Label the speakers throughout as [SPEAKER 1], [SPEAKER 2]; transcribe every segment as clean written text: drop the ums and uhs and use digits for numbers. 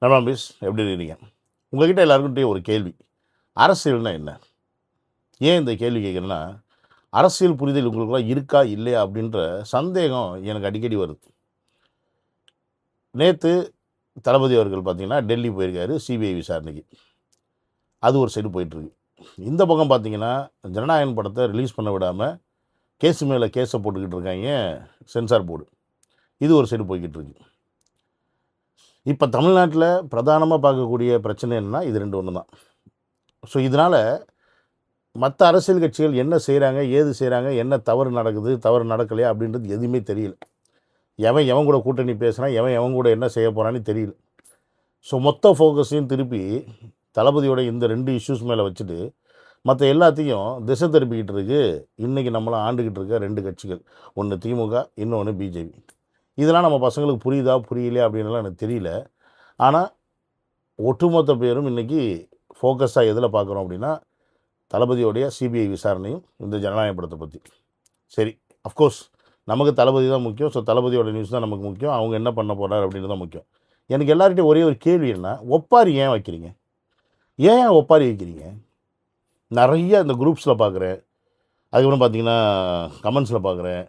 [SPEAKER 1] நண்பா எப்படி இருக்கிறீங்க? உங்ககிட்ட எல்லாருக்கிட்டையும் ஒரு கேள்வி. அரசியல்னா என்ன? ஏன் இந்த கேள்வி கேட்குறேன்னா, அரசியல் புரிதல் உங்களுக்குலாம் இருக்கா? இல்லையா? அப்படின்ற சந்தேகம் எனக்கு அடிக்கடி வருது. நேத்து தளபதி அவர்கள் பார்த்தீங்கன்னா, டெல்லி போயிருக்காரு சிபிஐ விசாரணைக்கு. அது ஒரு சைடு போயிட்டுருக்கு. இந்த பக்கம் பார்த்தீங்கன்னா, ஜனநாயகன் படத்த ரிலீஸ் பண்ண விடாம, கேஸ் மேல கேஸ போட்டுக்கிட்டு இருக்காய்ங்க சென்சார் போர்டு. இது ஒரு சைடு போய்க்கிட்டு இருக்கு. இப்ப தமிழ்நாட்டுல பிரதானமா பார்க்கக்கூடிய பிரச்சனை என்னன்னா, இது 2 ஒண்ணு தான். ஸோ, இதனால மற்ற அரசியல் கட்சிகள் என்ன செய்கிறாங்க, ஏது செய்கிறாங்க, என்ன தவறு நடக்குது, தவறு நடக்கலையா அப்படின்றது எதுவுமே தெரியல. எவன் எவன் கூட கூட்டணி பேசுகிறான், எவன் எவன் கூட என்ன செய்ய போகிறான்னு தெரியல. ஸோ மொத்த ஃபோக்கஸையும் திருப்பி தளபதியோட இந்த 2 இஷ்யூஸ் மேலே வச்சுட்டு மற்ற எல்லாத்தையும் திசை திருப்பிக்கிட்டு இருக்கு இன்றைக்கி நம்மளை ஆண்டுக்கிட்டு இருக்க 2 கட்சிகள். ஒன்று திமுக, இன்னொன்று பிஜேபி. இதெல்லாம் நம்ம பசங்களுக்கு புரியுதா புரியலையா அப்படின்லாம் எனக்கு தெரியல. ஆனால் ஒட்டுமொத்த பேரும் இன்றைக்கி ஃபோக்கஸாக எதில் பார்க்குறோம் அப்படின்னா, தளபதியோடைய சிபிஐ விசாரணையும் இந்த ஜனநாயக படத்தை பற்றி. சரி, அஃப்கோர்ஸ் நமக்கு தளபதி தான் முக்கியம். ஸோ தளபதியோட நியூஸ் தான் நமக்கு முக்கியம். அவங்க என்ன பண்ண போகிறார் அப்படின்னு தான் முக்கியம். எனக்கு எல்லார்கிட்டையும் ஒரே ஒரு கேள்வி என்ன, ஒப்பாரி ஏன் வைக்கிறீங்க? ஏன் ஒப்பாரி வைக்கிறீங்க? நிறைய இந்த குரூப்ஸில் பார்க்குறேன், அதுக்கப்புறம் பார்த்தீங்கன்னா கமெண்ட்ஸில் பார்க்குறேன்,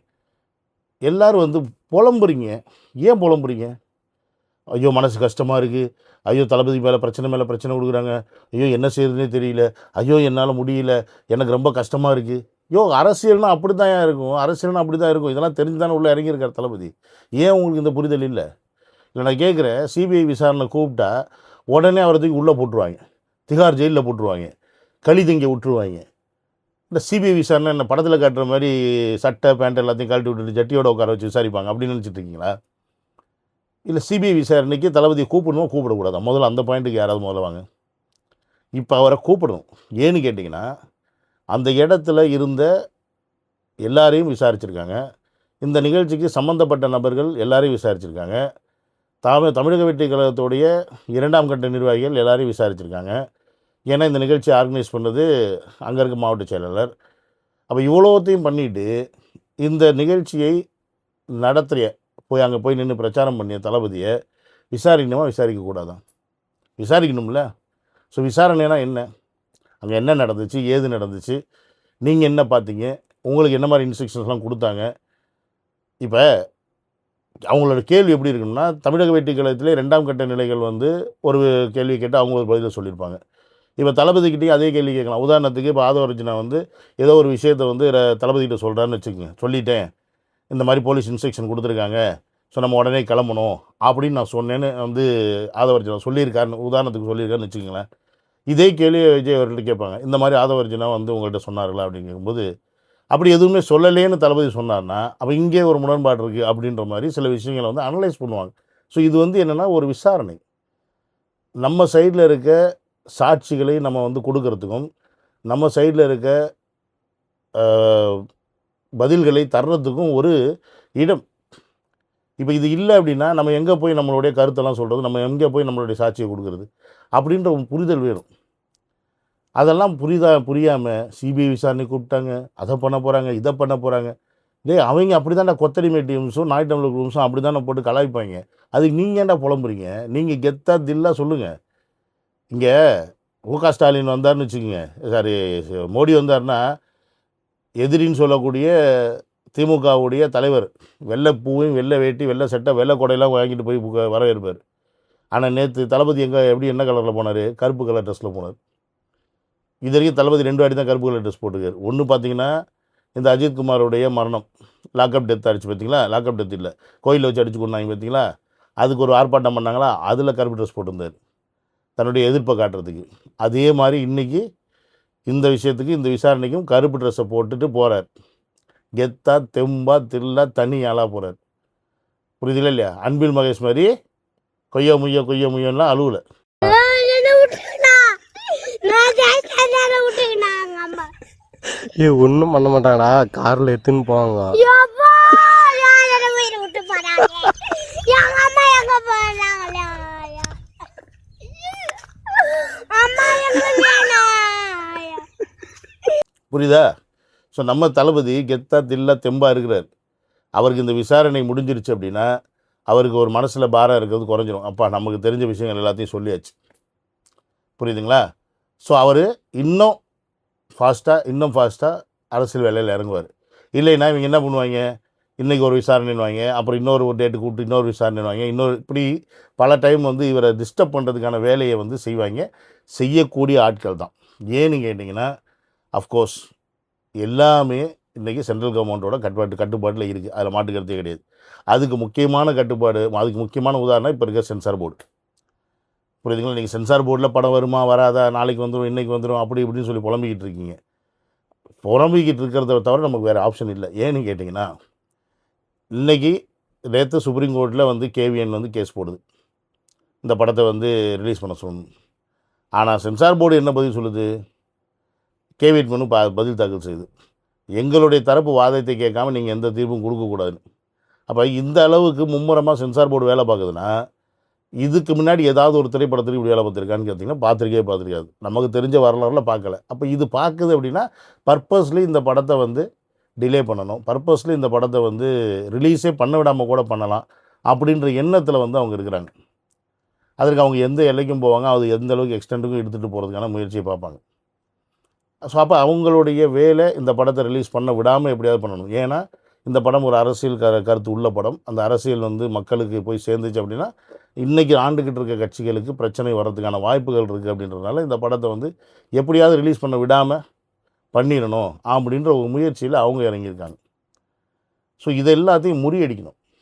[SPEAKER 1] எல்லோரும் வந்து புலம்புறீங்க. ஏன் புலம்புறீங்க? ஐயோ மனசு கஷ்டமாக இருக்குது, ஐயோ தளபதி மேலே பிரச்சனை கொடுக்குறாங்க, ஐயோ என்ன செய்யறதுனே தெரியல, ஐயோ என்னால் முடியல, எனக்கு ரொம்ப கஷ்டமாக இருக்குது. அரசியல்னா அப்படி தான் இருக்கும், அரசியல்னா அப்படி தான் இருக்கும். இதெல்லாம் தெரிஞ்சு தானே உள்ளே இறங்கியிருக்கார் தளபதி. ஏன் உங்களுக்கு இந்த புரிதல் இல்லை? இல்லை நான் கேட்குறேன், சிபிஐ விசாரணை கூப்பிட்டா உடனே அவரை தூக்கி உள்ளே போட்டுருவாங்க, திகார் ஜெயிலில் போட்டுருவாங்க, களி திங்க விட்டுருவாங்க. இந்த சிபிஐ விசாரணை என்ன படத்தில் காட்டுற மாதிரி சட்டை பேண்ட் எல்லாத்தையும் கழட்டி விட்டுட்டு ஜட்டியோட உட்கார வச்சு விசாரிப்பாங்க அப்படின்னு நினச்சிட்டு இருக்கீங்களா? இல்லை சிபிஐ விசாரணைக்கு தளபதியை கூப்பிடணும் கூப்பிடக்கூடாதா? முதல்ல அந்த பாயிண்ட்டுக்கு யாராவது முதல்ல வாங்க. இப்போ அவரை கூப்பிடணும். ஏன்னு கேட்டிங்கன்னா, அந்த இடத்துல இருந்த எல்லாரையும் விசாரிச்சிருக்காங்க. இந்த நிகழ்ச்சிக்கு சம்மந்தப்பட்ட நபர்கள் எல்லாரையும் விசாரிச்சிருக்காங்க. தமிழக வெற்றி கழகத்துடைய 2ஆம் கட்ட நிர்வாகிகள் எல்லாரையும் விசாரிச்சிருக்காங்க. ஏன்னா இந்த நிகழ்ச்சி ஆர்கனைஸ் பண்ணது அங்கே இருக்க மாவட்ட செயலாளர். அப்போ இவ்வளோத்தையும் பண்ணிவிட்டு இந்த நிகழ்ச்சியை நடத்துகிற அங்கே போய் நின்று பிரச்சாரம் பண்ணிய தளபதியை விசாரிக்கணுமா விசாரிக்கக்கூடாதான்? விசாரிக்கணும்ல. ஸோ விசாரணைனா என்ன? அங்கே என்ன நடந்துச்சு, ஏது நடந்துச்சு, நீங்கள் என்ன பார்த்தீங்க, உங்களுக்கு என்ன மாதிரி இன்ஸ்ட்ரக்ஷன்ஸ்லாம் கொடுத்தாங்க? இப்போ அவங்களோட கேள்வி எப்படி இருக்குன்னா, தமிழக வெற்றி கழகத்திலே 2ஆம் கட்ட நிலைகள் வந்து ஒரு கேள்வி கேட்டு அவங்க ஒரு பதிலை சொல்லியிருப்பாங்க. இப்போ தளபதிக்கிட்டேயும் அதே கேள்வி கேட்கலாம். உதாரணத்துக்கு இப்போ ஆதவர்ஜுனா வந்து ஏதோ ஒரு விஷயத்தை வந்து தளபதிக்கிட்ட சொல்கிறான்னு வச்சுக்கோங்க, சொல்லிட்டேன், இந்த மாதிரி போலீஸ் இன்ஸ்ட்ரக்ஷன் கொடுத்துருக்காங்க, ஸோ நம்ம உடனே கிளம்பணும் அப்படின்னு நான் சொன்னேன்னு வந்து ஆதவர்ஜுனா சொல்லியிருக்காருன்னு உதாரணத்துக்கு சொல்லியிருக்காருன்னு வச்சுக்கோங்களேன். இதே கேள்வி விஜய் அவர்கள்ட்ட கேட்பாங்க, இந்த மாதிரி ஆதவர்ஜுனா வந்து உங்கள்கிட்ட சொன்னார்களா அப்படிங்கும்போது, அப்படி எதுவுமே சொல்லலேன்னு தளபதி சொன்னார்னா அப்போ இங்கே ஒரு முரண்பாடு இருக்குது அப்படின்ற மாதிரி சில விஷயங்களை வந்து அனலைஸ் பண்ணுவாங்க. ஸோ இது வந்து என்னென்னா ஒரு விசாரணை. நம்ம சைடில் இருக்க சாட்சிகளை நம்ம வந்து கொடுக்கறதுக்கும், நம்ம சைடில் இருக்க பதில்களை தர்றதுக்கும் ஒரு இடம். இப்போ இது இல்லை அப்படின்னா நம்ம எங்கே போய் நம்மளுடைய கருத்தெல்லாம் சொல்கிறது, நம்ம எங்கே போய் நம்மளுடைய சாட்சியை கொடுக்கறது அப்படின்ற ஒரு புரிதல் வேணும். அதெல்லாம் புரியாமல் சிபிஐ விசாரணை கூப்பிட்டாங்க, அதை பண்ண போகிறாங்க, இதை பண்ண போகிறாங்க. அவங்க அப்படி தானே கொத்தடிமை டீம்ஸும் நாய் தமிழர் குரூப்ஸும் அப்படி தானே போட்டு கலாய்ப்பாங்க. அதுக்கு நீங்கள் ஏன்டா புலம்புறீங்க? நீங்கள் கெத்தா தில்லா சொல்லுங்கள். இங்கே முக ஸ்டாலின் வந்தார்னு வச்சுக்கோங்க, சாரி மோடி வந்தார்னா எதிரின்னு சொல்லக்கூடிய திமுகவுடைய தலைவர் வெள்ளை பூவையும் வெள்ளை வேட்டி வெள்ளை சட்டை வெள்ளை கொடையெல்லாம் வாங்கிட்டு போய் வரவேற்பார். ஆனால் நேற்று தளபதி எப்படி என்ன கலரில் போனார்? கருப்பு கலர் ட்ரெஸ்ஸில் போனார். இது வரைக்கும் தளபதி 2 வாட்டி தான் கருப்பு கலர் ட்ரெஸ் போட்டுக்கார். ஒன்று பார்த்தீங்கன்னா இந்த அஜித்குமாரோடைய மரணம், லாக்அப் டெத் ஆகிடுச்சு பார்த்தீங்களா? லாக்அப் டெத் இல்லை, கோயிலில் வச்சு அடிச்சு கொண்டாங்க பார்த்தீங்களா? அதுக்கு ஒரு ஆர்ப்பாட்டம் பண்ணாங்களா? அதில் கருப்பு ட்ரெஸ் போட்டிருந்தார் தன்னுடைய எதிர்ப்பை காட்டுறதுக்கு. அதே மாதிரி இன்றைக்கி இந்த விஷயத்துக்கு இந்த விசாரணைக்கும் கருப்பு ட்ரெஸ்ஸை போட்டுட்டு போகிறார். கெத்தா தெம்பா தில்லா தனி ஆளாக போகிறார். புரியுதுல இல்லையா? அன்பில் மகேஷ் மாதிரி கொய்யா முய்யன்லாம் அழுவலை.
[SPEAKER 2] ஒன்றும் பண்ண மாட்டாங்கடா, காரில் எடுத்துன்னு போவாங்க.
[SPEAKER 1] புரியுதா? ஸோ நம்ம தளபதி கெத்தா தில்லா தெம்பா இருக்கிறார். அவருக்கு இந்த விசாரணை முடிஞ்சிருச்சு அப்படின்னா அவருக்கு ஒரு மனசில் பாரம் இருக்கிறது குறைஞ்சிரும். அப்பா நமக்கு தெரிஞ்ச விஷயங்கள் எல்லாத்தையும் சொல்லியாச்சு, புரியுதுங்களா? ஸோ அவர் இன்னும் ஃபாஸ்ட்டாக அரசியல் வேலையில் இறங்குவார். இல்லைன்னா இவங்க என்ன பண்ணுவாங்க, இன்றைக்கி ஒரு விசாரணைன்னுவாங்க, அப்புறம் இன்னொரு டேட்டு கூப்பிட்டு இன்னொரு விசாரணைன்னுவாங்க, இப்படி பல டைம் வந்து இவரை டிஸ்டர்ப் பண்ணுறதுக்கான வேலையை வந்து செய்வாங்க. செய்யக்கூடிய ஆட்கள் தான். ஏன்னு கேட்டிங்கன்னா, அஃப்கோர்ஸ் எல்லாமே இன்றைக்கி சென்ட்ரல் கவர்மெண்ட்டோட கட்டுப்பாட்டில் இருக்குது. அதில் மாற்று கருத்தே கிடையாது. அதுக்கு முக்கியமான உதாரணம் இப்போ இருக்க சென்சார் போர்டு. புரியுதுங்களா? நீங்கள் சென்சார் போர்டில் படம் வருமா வராதா, நாளைக்கு வந்துடும் இன்றைக்கி வந்துடும் அப்படி இப்படின்னு சொல்லி புலம்பிக்கிட்டு இருக்கீங்க. புலம்பிக்கிட்டு இருக்கிறத தவிர நமக்கு வேறு ஆப்ஷன் இல்லை. ஏன்னு கேட்டிங்கன்னா, இன்றைக்கி நேற்று சுப்ரீம் கோர்ட்டில் வந்து கேவிஎன் வந்து கேஸ் போடுது, இந்த படத்தை வந்து ரிலீஸ் பண்ண சொல்லணும். ஆனால் சென்சார் போர்டு என்ன பதில் சொல்லுது? கேவிஎன் மனு பதில் தாக்கல் செய்யுது, எங்களுடைய தரப்பு வாதத்தை கேட்காம நீங்கள் எந்த தீர்ப்பும் கொடுக்கக்கூடாதுன்னு. அப்போ இந்த அளவுக்கு மும்முரமாக சென்சார் போர்டு வேலை பார்க்குதுன்னா, இதுக்கு முன்னாடி ஏதாவது ஒரு திரைப்படத்துக்கு இப்படி வேலை பார்த்துருக்கான்னு கேட்டிங்கன்னா பார்த்துருக்காது. நமக்கு தெரிஞ்ச வரலாறுல பார்க்கல. அப்போ இது பார்க்குது அப்படின்னா பர்பஸ்லி இந்த படத்தை வந்து டிலே பண்ணணும், பர்பஸ்லி இந்த படத்தை வந்து ரிலீஸே பண்ண விடாமல் கூட பண்ணலாம் அப்படின்ற எண்ணத்தில் வந்து அவங்க இருக்கிறாங்க. அதற்கு அவங்க எந்த எல்லைக்கும் போவாங்க, அது எந்த அளவுக்கு எக்ஸ்டெண்டுக்கும் எடுத்துகிட்டு போகிறதுக்கான முயற்சியை பார்ப்பாங்க. ஸோ அப்போ அவங்களுடைய வேலை இந்த படத்தை ரிலீஸ் பண்ண விடாமல் எப்படியாவது பண்ணணும். ஏன்னா இந்த படம் ஒரு அரசியல் கருத்து உள்ள படம். அந்த அரசியல் வந்து மக்களுக்கு போய் சேர்ந்துச்சு அப்படின்னா இன்றைக்கி ஆண்டுக்கிட்டு இருக்க கட்சிகளுக்கு பிரச்சனை வர்றதுக்கான வாய்ப்புகள் இருக்குது. அப்படின்றதுனால இந்த படத்தை வந்து எப்படியாவது ரிலீஸ் பண்ண விடாமல் பண்ணிடணும் அப்படின்ற ஒரு முயற்சியில் அவங்க இறங்கியிருக்காங்க. ஸோ இதை எல்லாத்தையும்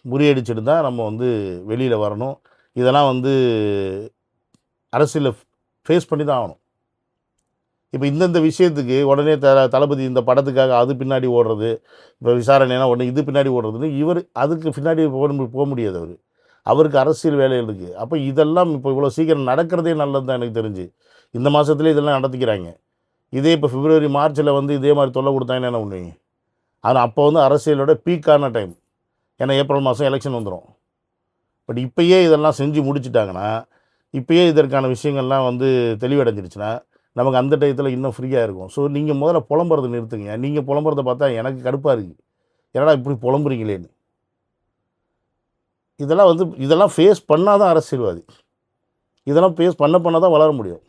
[SPEAKER 1] முறியடிச்சுட்டு தான் நம்ம வந்து வெளியில் வரணும். இதெல்லாம் வந்து அரசியலில் ஃபேஸ் பண்ணி தான் ஆகணும். இப்போ இந்தந்த விஷயத்துக்கு உடனே தளபதி இந்த படத்துக்காக அது பின்னாடி ஓடுறது, இப்போ விசாரணைனா உடனே இது பின்னாடி ஓடுறதுன்னு இவர் அதுக்கு பின்னாடி போக முடியாது. அவருக்கு அரசியல் வேலைகள் இருக்குது. அப்போ இதெல்லாம் இப்போ இவ்வளோ சீக்கிரம் நடக்கிறதே நல்லது தான் எனக்கு தெரிஞ்சு. இந்த மாதத்துலேயே இதெல்லாம் நடத்திக்கிறாங்க. இதே இப்போ பிப்ரவரி மார்ச்சில் வந்து இதே மாதிரி தொல்லை கொடுத்தாங்கன்னா என்ன பண்ணுவீங்க? ஆனால் அப்போ வந்து அரசியலோட பீக்கான டைம். ஏன்னா ஏப்ரல் மாதம் எலெக்ஷன் வந்துடும். பட் இப்போயே இதெல்லாம் செஞ்சு முடிச்சிட்டாங்கன்னா, இப்போயே இதற்கான விஷயங்கள்லாம் வந்து தெளிவடைஞ்சிருச்சுன்னா நமக்கு அந்த டயத்தில் இன்னும் ஃப்ரீயாக இருக்கும். ஸோ நீங்கள் முதல்ல புலம்புறதை நிறுத்துங்க. நீங்கள் புலம்புறத பார்த்தா எனக்கு கடுப்பாக இருக்குது. என்னடா இப்படி புலம்புறீங்களேன்னு. இதெல்லாம் ஃபேஸ் பண்ணால் தான் அரசியல்வாதி. இதெல்லாம் ஃபேஸ் பண்ண தான் வளர முடியும்.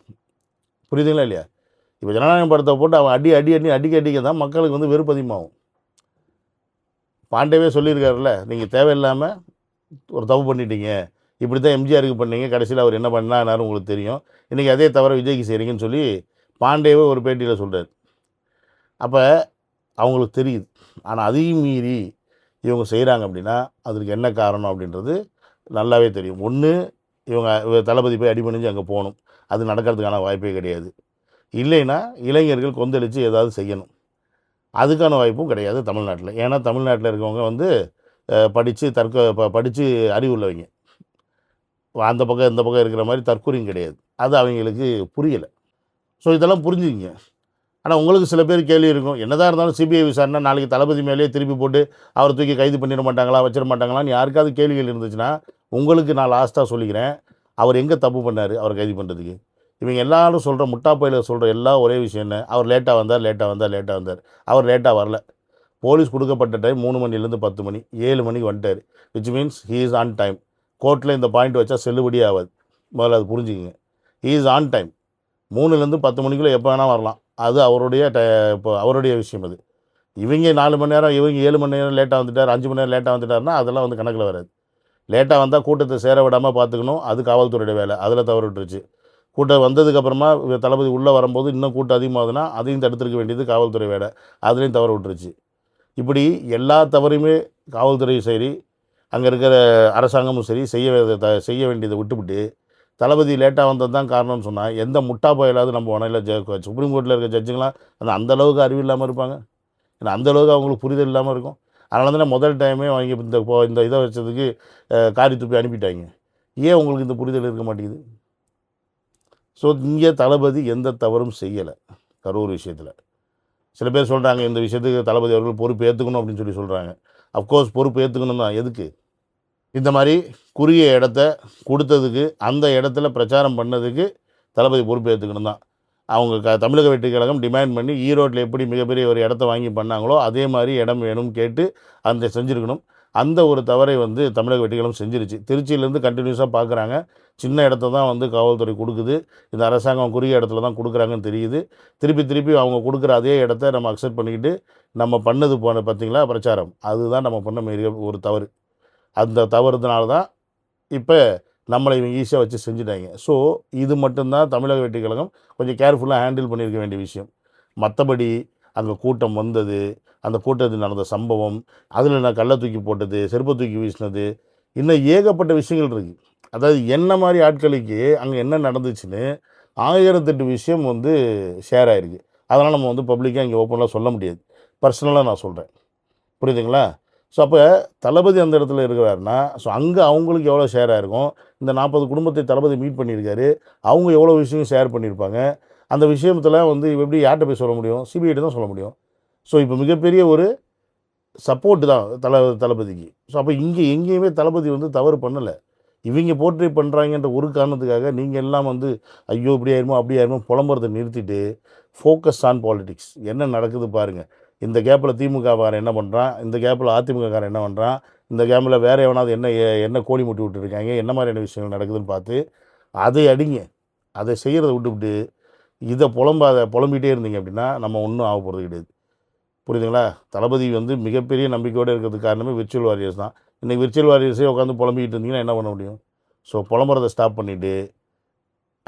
[SPEAKER 1] புரியுதுங்களா இல்லையா? இப்போ ஜனநாயகம் படத்தை போட்டு அவன் அடிக்க தான் மக்களுக்கு வந்து வெறுப்பு அதிகமாகும். பாண்டேவே சொல்லியிருக்காருல்ல, நீங்கள் தேவையில்லாமல் ஒரு தப்பு பண்ணிட்டீங்க, இப்படி தான் எம்ஜிஆருக்கு பண்ணீங்க, கடைசியில் அவர் என்ன பண்ணாருன்னு உங்களுக்கு தெரியும், இன்றைக்கி அதே தவிர விஜய்க்கு செய்கிறீங்கன்னு சொல்லி பாண்டேவே ஒரு பேட்டியில் சொல்கிறார். அப்போ அவங்களுக்கு தெரியுது. ஆனால் அதையும் மீறி இவங்க செய்கிறாங்க அப்படின்னா அதுக்கு என்ன காரணம் அப்படின்றது நல்லாவே தெரியும். ஒன்று இவங்க தளபதி போய் அடிபணிஞ்சு அங்கே போகணும், அது நடக்கிறதுக்கான வாய்ப்பே கிடையாது. இல்லைன்னா இளைஞர்கள் கொந்தளித்து ஏதாவது செய்யணும், அதுக்கான வாய்ப்பும் கிடையாது தமிழ்நாட்டில். ஏன்னா தமிழ்நாட்டில் இருக்கவங்க வந்து படித்து அறிவு உள்ளவங்க. அந்த பக்கம் இந்த பக்கம் இருக்கிற மாதிரி தற்கொலையும் கிடையாது. அது அவங்களுக்கு புரியலை. ஸோ இதெல்லாம் புரிஞ்சுக்கிங்க. ஆனால் உங்களுக்கு சில பேர் கேள்வி இருக்கும், என்னதான் இருந்தாலும் சிபிஐ விசாரணை நாளைக்கு தளபதி மேலேயே திருப்பி போட்டு அவரை தூக்கி கைது பண்ணிட மாட்டாங்களா, வச்சிட மாட்டாங்களான்னு யாருக்காவது கேள்விகள் இருந்துச்சுன்னா உங்களுக்கு நான் லாஸ்ட்டாக சொல்லிக்கிறேன், அவர் எங்கே தப்பு பண்ணார் அவரை கைது பண்ணுறதுக்கு? இவங்க எல்லாரும் சொல்கிற முட்டாப்பையில் சொல்கிற எல்லாம் ஒரே விஷயம் என்ன, அவர் லேட்டாக வந்தார். அவர் லேட்டாக வரல. போலீஸ் கொடுக்கப்பட்ட டைம் 3 மணிலேருந்து 10 மணி, 7 மணிக்கு வந்துட்டார். Which means he is on time. கோர்ட்டில் இந்த பாயிண்ட் வச்சா செல்லுபடியே ஆகாது. முதல்ல அது புரிஞ்சுக்கிங்க. He is on time. 3லேருந்து 10 மணிக்குள்ளே எப்போ வேணால் வரலாம். அது இப்போ அவருடைய விஷயம். அது இவங்க 4 மணி நேரம், இவங்க 7 மணி நேரம் லேட்டாக வந்துட்டார், 5 மணி நேரம் லேட்டாக வந்துட்டார்னா அதெல்லாம் வந்து கணக்கில் வராது. லேட்டாக வந்தால் கூட்டத்தை சேர விடாமல் பார்த்துக்கணும், அது காவல்துறையோட வேலை. அதில் தவறு விட்டுருச்சு. கூட்டம் வந்ததுக்கப்புறமா தளபதி உள்ளே வரும்போது இன்னும் கூட்டம் அதிகமாகுதுன்னா அதையும் தடுத்துருக்க வேண்டியது காவல்துறை வேலை. அதுலேயும் தவறு விட்டுருச்சு. இப்படி எல்லா தவறையுமே காவல்துறையும் சரி, அங்கே இருக்கிற அரசாங்கமும் சரி செய்ய வேண்டியதை விட்டுவிட்டு தளபதி லேட்டாக வந்தது தான் காரணம்னு சொன்னால் எந்த முட்டா போயிலாவது நம்ம உடனே சுப்ரீம் கோர்ட்டில் இருக்க ஜட்ஜுங்களாம் அந்தளவுக்கு அறிவு இல்லாமல் இருப்பாங்க. ஏன்னா அந்தளவுக்கு அவங்களுக்கு புரிதல் இல்லாமல் இருக்கும். அதனால தானே முதல் டைமே அவங்க இந்த இதை வச்சதுக்கு காரி துப்பி அனுப்பிட்டாங்க. ஏன் உங்களுக்கு இந்த புரிதல் இருக்க மாட்டேங்குது? ஸோ இங்கே தளபதி எந்த தவறும் செய்யலை கரூர் விஷயத்தில். சில பேர் சொல்கிறாங்க இந்த விஷயத்துக்கு தளபதி அவர்கள் பொறுப்பு ஏற்றுக்கணும் அப்படின்னு சொல்லி சொல்கிறாங்க. அஃப்கோர்ஸ் பொறுப்பு ஏற்றுக்கணும் தான். எதுக்கு? இந்த மாதிரி குறுகிய இடத்த கொடுத்ததுக்கு, அந்த இடத்துல பிரச்சாரம் பண்ணதுக்கு தளபதி பொறுப்பு ஏற்றுக்கணும் தான். அவங்க தமிழக வெற்றி கழகம் டிமாண்ட் பண்ணி ஈரோட்டில் எப்படி மிகப்பெரிய ஒரு இடத்த வாங்கி பண்ணாங்களோ அதே மாதிரி இடம் வேணும்னு கேட்டு அந்த செஞ்சுருக்கணும். அந்த ஒரு தவறை வந்து தமிழக வெற்றிகளும் செஞ்சிருச்சு. திருச்சியிலேருந்து கண்டினியூஸாக பார்க்குறாங்க. சின்ன இடத்த தான் வந்து காவல்துறை கொடுக்குது. இந்த அரசாங்கம் குறுகிய இடத்துல தான் கொடுக்குறாங்கன்னு தெரியுது. திருப்பி திருப்பி அவங்க கொடுக்குற அதே இடத்த நம்ம அக்செப்ட் பண்ணிக்கிட்டு நம்ம பண்ணது போன பார்த்தீங்களா பிரச்சாரம். அதுதான் நம்ம பண்ண மிக ஒரு தவறு. அந்த தவறுதனால தான் இப்போ நம்மளை இவங்க ஈஸியாக வச்சு செஞ்சுட்டாங்க. ஸோ இது மட்டும்தான் தமிழக வெற்றிக் கழகம் கொஞ்சம் கேர்ஃபுல்லாக ஹேண்டில் பண்ணியிருக்க வேண்டிய விஷயம். மற்றபடி அங்கே கூட்டம் வந்தது, அந்த கூட்டத்தில் நடந்த சம்பவம், அதில் நான் கல்லை தூக்கி போட்டது, செருப்பை தூக்கி வீசினது, இன்னும் ஏகப்பட்ட விஷயங்கள் இருக்குது. அதாவது என்ன மாதிரி ஆட்களுக்கு அங்கே என்ன நடந்துச்சுன்னு 1008 விஷயம் வந்து ஷேர் ஆகிருக்கு. அதனால் நம்ம வந்து பப்ளிக்காக இங்கே ஓப்பனாக சொல்ல முடியாது. பர்சனலாக நான் சொல்கிறேன். புரியுதுங்களா? ஸோ அப்போ தளபதி அந்த இடத்துல இருக்கிறாருன்னா, ஸோ அங்கே அவங்களுக்கு எவ்வளோ ஷேர் ஆகிருக்கும். இந்த 40 குடும்பத்தை தளபதி மீட் பண்ணியிருக்காரு. அவங்க எவ்வளோ விஷயம் ஷேர் பண்ணியிருப்பாங்க. அந்த விஷயத்தில் வந்து எப்படி யார்கிட்ட போய் சொல்ல முடியும்? சிபிஐட்ட தான் சொல்ல முடியும். ஸோ இப்போ மிகப்பெரிய ஒரு சப்போர்ட் தான் தளபதிக்கு. ஸோ அப்போ இங்கே எங்கேயுமே தளபதி வந்து தவறு பண்ணலை. இவங்க போர்ட்ரே பண்ணுறாங்கன்ற ஒரு காரணத்துக்காக நீங்கள் எல்லாம் வந்து ஐயோ இப்படி ஆயிருமோ அப்படி ஆயிருமோ புலம்புறதை நிறுத்திட்டு ஃபோக்கஸ் ஆன் பாலிடிக்ஸ். என்ன நடக்குது பாருங்கள். இந்த கேப்பில் திமுககாரன் என்ன பண்ணுறான், இந்த கேப்பில் அதிமுககாரன் என்ன பண்ணுறான், இந்த கேப்பில் வேறு எவனாவது என்ன கோழி முட்டி விட்டுருக்காங்க, என்ன மாதிரியான விஷயங்கள் நடக்குதுன்னு பார்த்து அதை அடிங்க. அதை செய்கிறத விட்டுவிட்டு இதை புலம்பிகிட்டே இருந்தீங்க அப்படின்னா நம்ம ஒன்றும் ஆக போகிறது கிடையாது. புரியுதுங்களா? தளபதி வந்து மிகப்பெரிய நம்பிக்கையோடு இருக்கிறதுக்கு காரணமே விர்ச்சுவல் வாரியர்ஸ் தான். இன்றைக்கி விர்ச்சுவல் வாரியர்ஸே உட்காந்து புலம்பிக்கிட்டு இருந்தீங்கன்னா என்ன பண்ண முடியும்? ஸோ புலம்புறதை ஸ்டாப் பண்ணிவிட்டு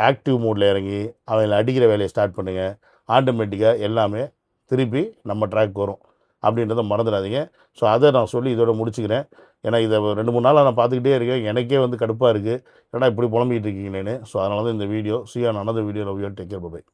[SPEAKER 1] ஆக்டிவ் மோடில் இறங்கி அவங்கள அடிக்கிற வேலையை ஸ்டார்ட் பண்ணுங்கள். ஆட்டோமேட்டிக்காக எல்லாமே திருப்பி நம்ம ட்ராக் வரும் அப்படின்றத மறந்துடாதீங்க. ஸோ அதை நான் சொல்லி இதோட முடிச்சுக்கிறேன். ஏன்னா இதை 2-3 நாளாக நான் பார்த்துக்கிட்டே இருக்கேன். எனக்கே வந்து கடுப்பாக இருக்குது. ஏன்னா இப்படி புலம்பிக்கிட்டு இருக்கீங்களேன்னு. ஸோ அதனால தான் இந்த video. See you on another video. Love you. Take care. Bye bye.